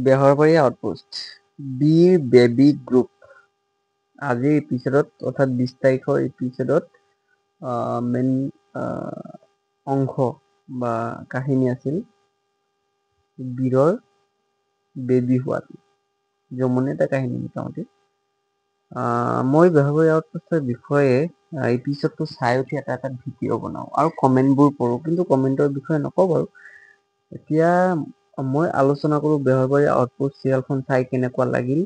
বেহৰবাৰী outpost বীৰ baby group আজিৰ এপিছডত অৰ্থাৎ 20 তাৰিখৰ এপিছডত মেইন অংশ বা কাহিনী আছিল বীৰৰ বেবী হোৱাটো জমনি এটা কাহিনী মোটামুটি মই বেহৰবাৰী আউটপোষ্টৰ বিষয়ে এপিছডটো চাই উঠি এটা ভিডিঅ' বনাওঁ আৰু কমেণ্টবোৰ পঢ়োঁ কিন্তু কমেণ্টৰ বিষয়ে নকওঁ বাৰু এতিয়া মই আলোচনা কৰোঁ বেহৰবাৰী আউটপোষ্ট চিৰিয়েলখন চাই কেনেকুৱা লাগিল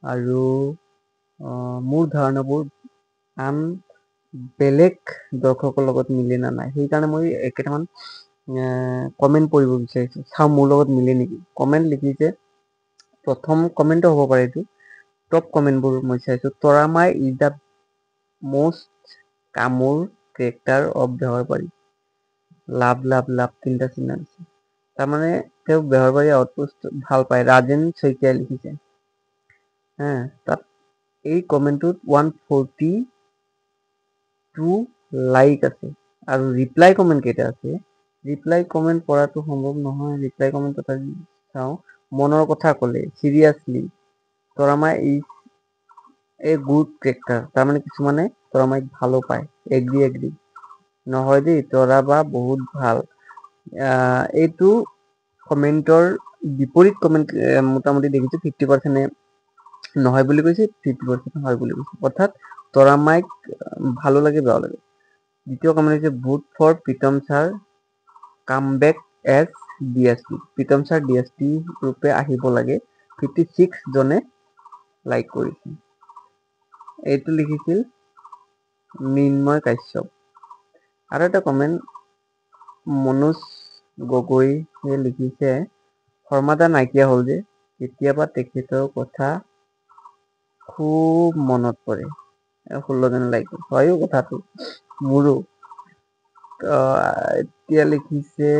আৰু মোৰ ধাৰণাবোৰ আন বেলেগ দৰ্শকৰ লগত মিলে না নাই সেইকাৰণে মই কেইটামান কমেণ্ট পঢ়িব বিচাৰিছোঁ চাওঁ মোৰ লগত মিলে নেকি কমেণ্ট লিখিছে প্ৰথম কমেণ্টটো হ'ব পাৰে এইটো টপ কমেণ্টবোৰ মই চাইছোঁ তৰামাই ইজ দ্য most কামোৰ কেৰেক্টাৰ অফ বেহৰবাৰী লাভ লাভ লাভ তিনিটা চিন আছে তাৰমানে তেওঁ বেহৰবাৰী আউটপোষ্ট ভাল পায় ৰাজেন শইকীয়াই লিখিছে তাত এই কমেণ্টটোত 142 লাইক আছে আৰু ৰিপ্লাই কমেণ্ট কেইটা আছে ৰিপ্লাই কমেণ্ট পঢ়াটো সম্ভৱ নহয় ৰিপ্লাই কমেণ্ট এটা চাওঁ মনৰ কথা ক'লে চিৰিয়াছলি তৰামাই ইজ এ গুড কেৰেক্টাৰ তাৰমানে কিছুমানে তৰামাইক ভালো পায় এগ্ৰি নহয় দেই তৰা বা বহুত ভাল এইটো কমেণ্টৰ বিপৰীত কমেণ্ট মোটামুটি দেখিছোঁ 50% নহয় বুলি কৈছে 50% হয় বুলি কৈছে অৰ্থাৎ তৰামাইক ভালো লাগে বেয়াও লাগে দ্বিতীয় কমেণ্ট হৈছে vote for Pritam sir come back as DSP Pritam sir DSP ৰূপে আহিব লাগে 56 জনে লাইক কৰিছে এইটো লিখিছিল মৃন্ময় কাশ্যপ আৰু এটা কমেণ্ট মনোজ গগৈয়ে লিখিছে শৰ্মাদা নাইকিয়া হ'ল যে কেতিয়াবা তেখেতৰ কথা খুব মনত পৰে 16 জনে লাইক হয়ো কথাটো মোৰো এতিয়া লিখিছে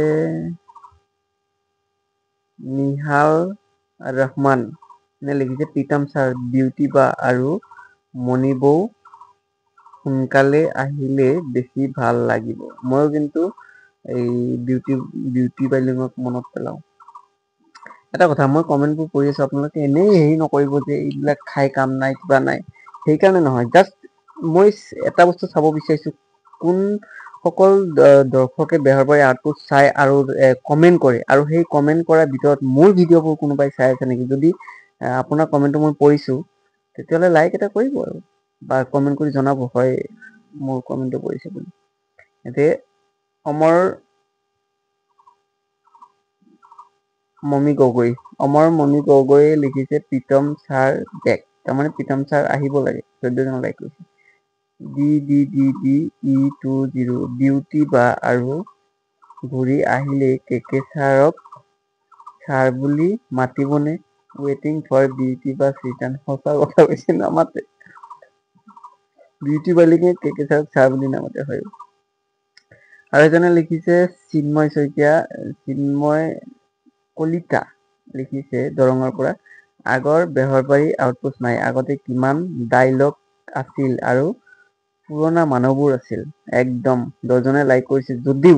নিহাল ৰহমান লিখিছে প্ৰীতম ছাৰ বিউটি বা আৰু মণি বৌ সোনকালে আহিলে বেছি ভাল লাগিব ময়ো কিন্তু এই বিউটি বাইলিঙক মনত পেলাওঁ এটা কথা মই কমেণ্টবোৰ পঢ়ি আছো আপোনালোকে এনেই হেৰি নকৰিব যে এইবিলাক খাই কাম নাই কিবা নাই সেইকাৰণে নহয় জাষ্ট মই এটা বস্তু চাব বিচাৰিছো কোন সকল দৰ্শকে বেহৰবাৰী আউটপোষ্ট চাই আৰু কমেণ্ট কৰে আৰু সেই কমেণ্ট কৰাৰ ভিতৰত মোৰ ভিডিঅ'বোৰ কোনোবাই চাই আছে নেকি যদি আপোনাৰ কমেণ্টটো মই পঢ়িছো তেতিয়াহ'লে লাইক এটা কৰিব আৰু বা কমেণ্ট কৰি জনাব হয় মোৰ কমেণ্টটো পঢ়িছে বুলি এতিয়া অমৰ মমি গগৈয়ে লিখিছে প্ৰীতম ছাৰ বেক তাৰমানে প্ৰীতম ছাৰ আহিব লাগে 14 জন লাইক কৰিছে DDDD বিউটি বা আৰু ঘূৰি আহিলে কেকে ছাৰক ছাৰ বুলি মাতিবনে ৱেটিং ফৰ বিউটি বা ৰিটাৰ্ণ সঁচা কথা কৈছে নামাতে বিউটি বালিকে কেকে ছাৰক ছাৰ বুলি নামাতে হয় আৰু এজনে লিখিছে চিন্ময় কলিতা লিখিছে দৰঙৰ পৰা আগৰ বেহৰবাৰী আউটপোষ্ট নাই আগতে কিমান ডাইলগ আছিল আৰু পুৰণা মানুহবোৰ আছিল একদম 10 জনে লাইক কৰিছে যদিও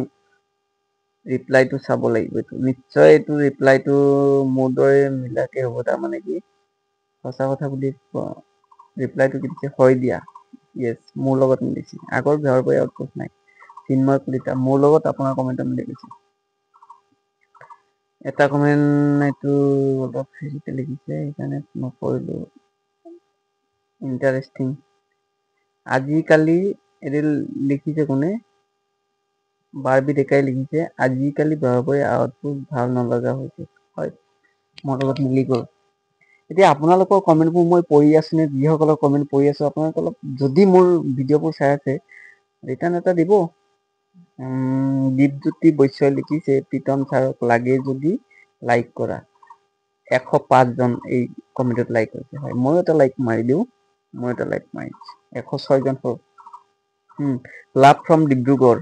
ৰিপ্লাইটো চাব লাগিব এইটো নিশ্চয় এইটো ৰিপ্লাইটো মোৰ দৰে মিলাকে হ'ব তাৰমানে কি সঁচা কথা বুলি ৰিপ্লাইটো কি দিছে হয় দিয়া য়েছ মোৰ লগত মিলিছে আগৰ বেহৰবাৰী আউটপোষ্ট নাই চিন্ময় কলিতা মোৰ লগত আপোনাৰ কমেণ্টত মিলি গৈছে এটা কমেণ্ট এইটো অলপ হেৰিতে লিখিছে সেইকাৰণে নকৰিলো ইণ্টাৰেষ্টিং আজিকালি এদিন লিখিছে কোনে বাৰবি ডেকাই লিখিছে আজিকালি বেহৰবাৰী আউটপোষ্ট ভাল নলগা হৈছে হয় মোৰ লগত মিলি গ'ল এতিয়া আপোনালোকৰ কমেণ্টবোৰ মই পঢ়ি আছো নে যিসকলৰ কমেণ্ট পঢ়ি আছো আপোনালোকে অলপ যদি মোৰ ভিডিঅ'বোৰ চাই আছে ৰিটাৰ্ণ এটা দিব দীপজ্যোতি বৈশ্যই লিখিছে প্ৰীতম ছাৰক লাগে যদি লাইক কৰা 105 জন এই কমেণ্টত লাইক কৰিছে হয় ময়ো এটা লাইক মাৰি দিওঁ মই এটা লাইক মাৰি 106 জন হ'ল লাভ ফ্ৰম ডিব্ৰুগড়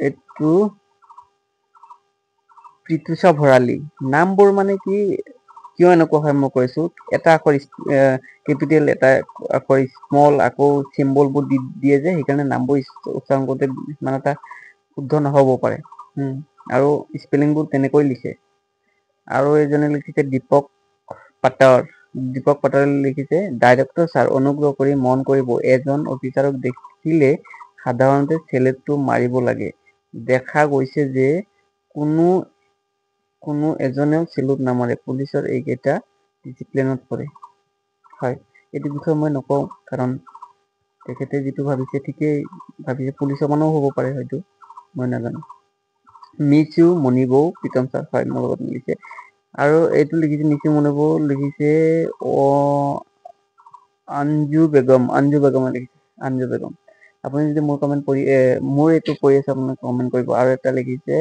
এইটো প্ৰীতুষা ভৰালী নামবোৰ মানে কি কিয় এনেকুৱা হয় মই কৈছো এটা আখৰ কেপিটেল এটা আখৰ স্মল আকৌ চিম্বলবোৰ দি দিয়ে যে সেইকাৰণে নামবোৰ উচ্চাৰণ কৰোঁতে মানে এটা শুদ্ধ নহ'ব পাৰে আৰু স্পেলিংবোৰ তেনেকৈ লিখে। আৰু এজনে লিখিছে দীপক পাটাৰ লিখিছে, ডাইৰেক্টৰ ছাৰ অনুগ্ৰহ কৰি মন কৰিব, এজন অফিচাৰক দেখিলে সাধাৰণতে চেলেটটো মাৰিব লাগে। দেখা গৈছে যে কোনো এজনেও চেলুট নামাৰে। পুলিচৰ এইকেইটা ডিচিপ্লিনত পৰে। হয়, এইটো বিষয়ে মই নকওঁ, কাৰণ তেখেতে যিটো ভাবিছে ঠিকেই ভাবিছে, পুলিচৰ মানুহও হ'ব পাৰে হয়তো, মই নাজানো। মিছ ইউ মণিবৌ প্ৰীতম ছাৰ, হয় মোৰ লগত মিলিছে। আৰু এইটো লিখিছে মিছ ইউ মণিবৌ লিখিছে অঞ্জু বেগম লিখিছে, অঞ্জু বেগম। আপুনি যদি মোৰ কমেণ্ট পঢ়ি মোৰ এইটো পঢ়ি আছে, আপুনি কমেণ্ট কৰিব। আৰু এটা লিখিছে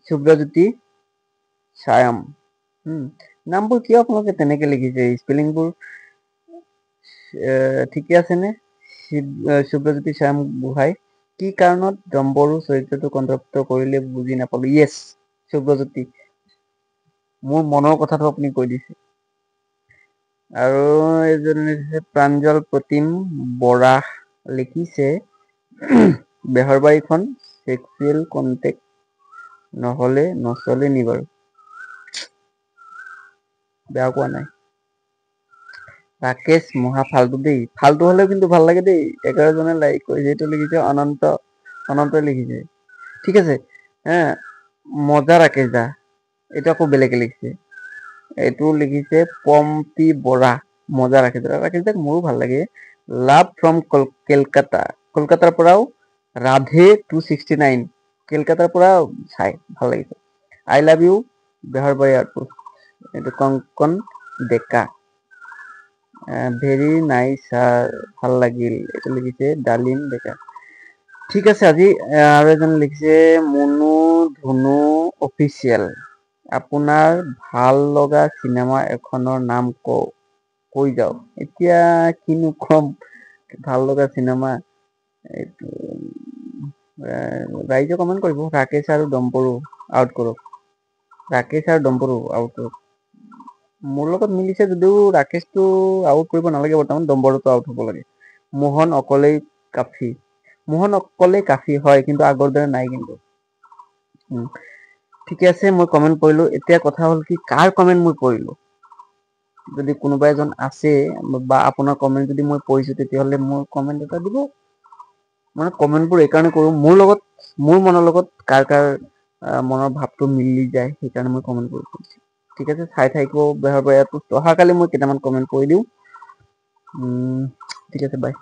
শুভ্ৰজ্যোতি ছায়াম। নামবোৰ কিয় আপোনালোকে তেনেকে লিখিছে? স্পেলিংবোৰ ঠিকে আছে নে? শুভ্ৰজ্যোতি ছায়াম গোহাঁই, কি কাৰণত ডম্বৰু চৰিত্ৰটো অন্তৰ্ভুক্ত কৰিলে বুজি নাপালো। য়েছ শুভ্ৰজ্যোতি, মোৰ মনৰ কথাটো আপুনি কৈ দিছে। আৰু এজন লিখিছে প্ৰাঞ্জল প্ৰতিম বৰা লিখিছে বেহৰবাৰীখন চেক্সুৱেল কন্টেক্ট নহলে নচলে নি বাৰু? বেয়া কোৱা নাই। ৰাকেশ মহা ফাল্টু দেই, ফাল্টু হলেও কিন্তু ভাল লাগে দেই। 11 জনে লাইক কৰিছে। এইটো লিখিছে অনন্ত লিখিছে, ঠিক আছে। মজা ৰাকেশ দা, এইটো আকৌ বেলেগে লিখিছে। এইটো লিখিছে পম্পী বৰা, মজা ৰাকেশ দাক মোৰো ভাল লাগে। লাভ ফ্ৰম কলকাতাৰ পৰাও ৰাধে 269, কলকাতাৰ পৰা চাই ভাল লাগিছে। I love you Beharbari outpost. এইটো কংকন ডেকা, ভেৰি নাইচ ছাৰ, ভাল লাগিল। এইটো লিখিছে ডালিম ডেকা। ঠিক আছে। আজি আৰু এজন লিখিছে মুনু ধুনু অফিচিয়েল, আপোনাৰ ভাল লগা চিনেমা এখনৰ নাম কৈ যাওক। এতিয়া কিনো কম ভাল লগা চিনেমা, এইটো ৰাইজে কমেণ্ট কৰিব। ৰাকেশ আৰু ডম্বৰু আউট কৰক, ৰাকেশ আৰু ডম্বৰু আউট কৰক। মোৰ লগত মিলিছে যদিও ৰাকেশটো আউট কৰিব নালাগে, বৰ্তমান ডম্বৰুটো আউট হ'ব লাগে। মোহন অকলেই কাফি হয়, কিন্তু আগৰ দৰে নাই কিন্তু। ঠিকে আছে, মই কমেণ্ট পঢ়িলো। এতিয়া কথা হ'ল কি, কাৰ কমেণ্ট মই পঢ়িলো? যদি কোনোবা এজন আছে বা আপোনাৰ কমেণ্ট যদি মই পঢ়িছো, তেতিয়াহ'লে মোৰ কমেণ্ট এটা দিব। মানে কমেণ্টবোৰ এইকাৰণে কৰো, মোৰ মনৰ লগত কাৰ মনৰ ভাৱটো মিলি যায়, সেইকাৰণে মই কমেণ্ট কৰি কৰিছো। ঠিক আছে, চাই থাকিব বেহৰবাৰী আউটপোষ্ট। অহাকালি মই কেইটামান কমেণ্ট পঢ়ি দিওঁ। ঠিক আছে, বাই।